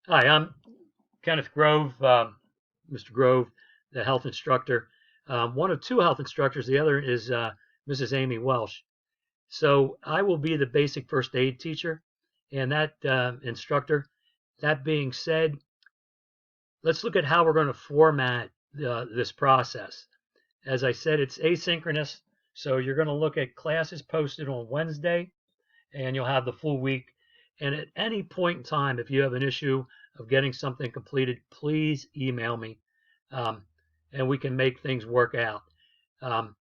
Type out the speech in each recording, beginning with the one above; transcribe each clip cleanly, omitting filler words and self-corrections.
Hi, I'm Kenneth Grove, Mr. Grove, the health instructor. One of two health instructors. The other is Mrs. Amy Welsh. So I will be the basic first aid teacher and that instructor. That being said, let's look at how we're going to format this process. As I said, it's asynchronous. So you're going to look at classes posted on Wednesday, and you'll have the full week. And at any point in time, if you have an issue of getting something completed, please email me, um, and we can make things work out. Um,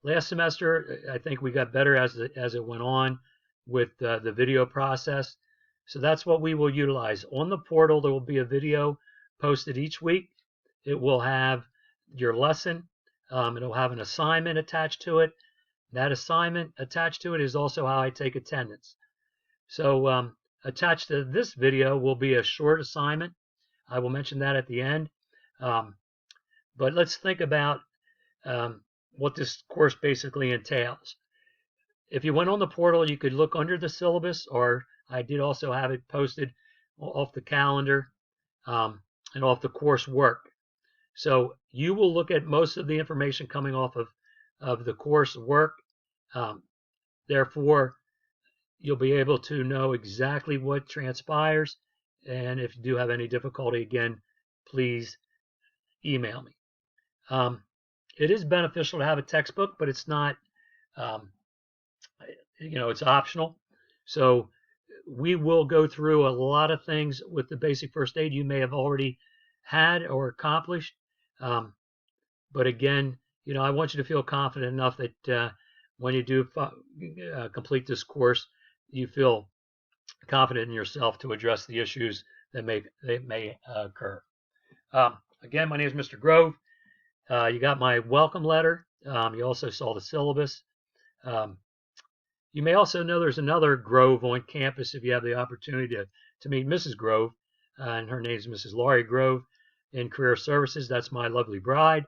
Last semester, I think we got better as it went on with the video process. So that's what we will utilize. On the portal, there will be a video posted each week. It will have your lesson. It'll have an assignment attached to it. That assignment attached to it is also how I take attendance. So attached to this video will be a short assignment. I will mention that at the end. Um, but let's think about what this course basically entails. If you went on the portal, you could look under the syllabus, or I did also have it posted off the calendar and off the course work. So you will look at most of the information coming off of the course work. Um, Therefore, you'll be able to know exactly what transpires. And if you do have any difficulty, again, please email me. Um, it is beneficial to have a textbook, but it's not, um, it's optional. So we will go through a lot of things with the basic first aid you may have already had or accomplished. Um, but again, I want you to feel confident enough that when you do complete this course, you feel confident in yourself to address the issues that may occur. Again, my name is Mr. Grove. You got my welcome letter. You also saw the syllabus. Um, you may also know there's another Grove on campus if you have the opportunity to meet Mrs. Grove, and her name is Mrs. Laurie Grove in Career Services. That's my lovely bride,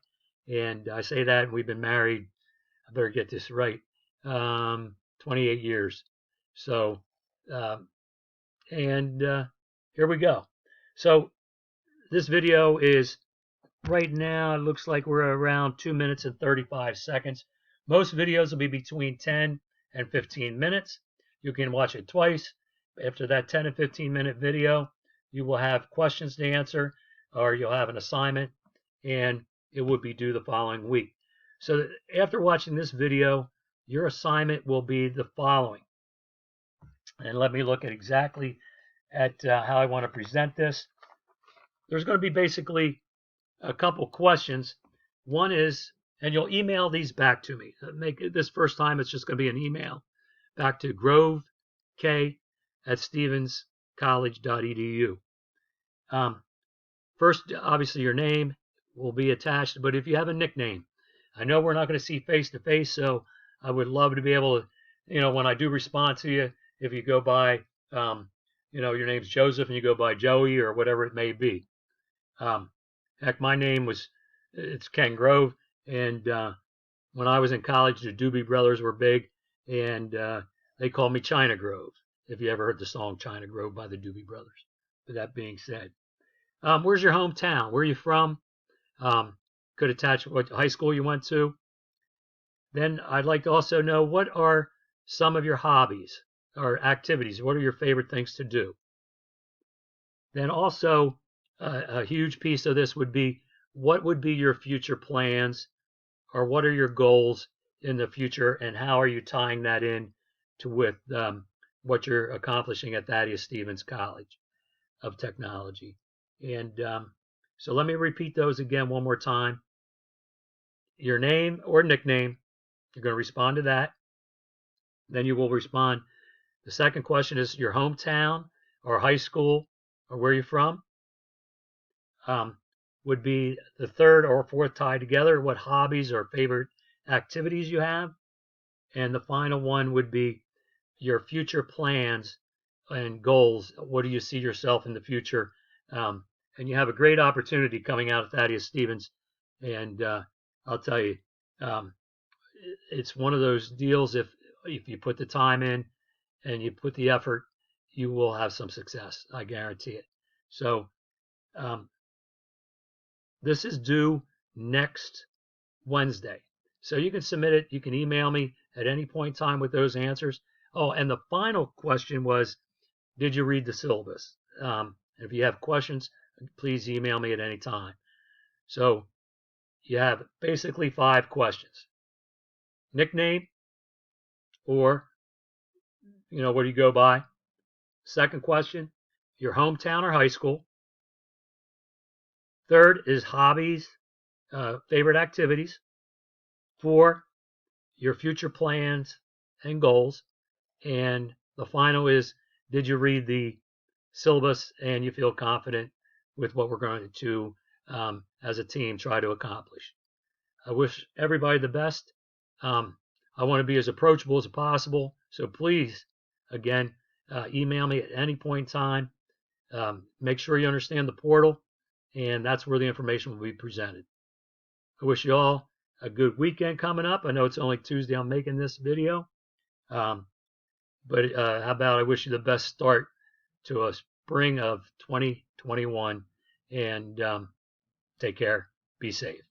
and I say that and we've been married. I better get this right. 28 years. So, um, and here we go. So this video is right now, it looks like we're around 2 minutes and 35 seconds. Most videos will be between 10 and 15 minutes. You can watch it twice. After that 10 and 15-minute video, you will have questions to answer, or you'll have an assignment, and it would be due the following week. So after watching this video, your assignment will be the following. And let me look at exactly at how I want to present this. There's going to be basically a couple questions. One is, and you'll email these back to me. Make it this first time, it's just going to be an email back to grovek@stevenscollege.edu. First, obviously, your name will be attached, but if you have a nickname, I know we're not going to see face to face, so I would love to be able to, when I do respond to you, if you go by, your name's Joseph and you go by Joey or whatever it may be. Um, Heck, my name it's Ken Grove, and when I was in college, the Doobie Brothers were big, and they called me China Grove. If you ever heard the song China Grove by the Doobie Brothers. With that being said, where's your hometown? Where are you from? Could attach what high school you went to. Then I'd like to also know what are some of your hobbies or activities. What are your favorite things to do? Then also a huge piece of this would be what would be your future plans or what are your goals in the future and how are you tying that in to with what you're accomplishing at Thaddeus Stevens College of Technology. And so let me repeat those again one more time. Your name or nickname, you're going to respond to that. Then you will respond. The second question is your hometown or high school or where you're from. Would be the third or fourth tied together, what hobbies or favorite activities you have. And the final one would be your future plans and goals. What do you see yourself in the future? And you have a great opportunity coming out of Thaddeus Stevens. And I'll tell you, um, it's one of those deals. If you put the time in and you put the effort, you will have some success. I guarantee it. So this is due next Wednesday. So you can submit it. You can email me at any point in time with those answers. Oh, and the final question was, did you read the syllabus? If you have questions, please email me at any time. So you have basically 5 questions. Nickname, or, what do you go by? Second question, your hometown or high school. Third is hobbies, favorite activities. 4, your future plans and goals. And the final is, did you read the syllabus and you feel confident with what we're going to, as a team, try to accomplish? I wish everybody the best. I want to be as approachable as possible. So please, again, email me at any point in time. Make sure you understand the portal, and that's where the information will be presented. I wish you all a good weekend coming up. I know it's only Tuesday I'm making this video. But how about I wish you the best start to a spring of 2021, and take care. Be safe.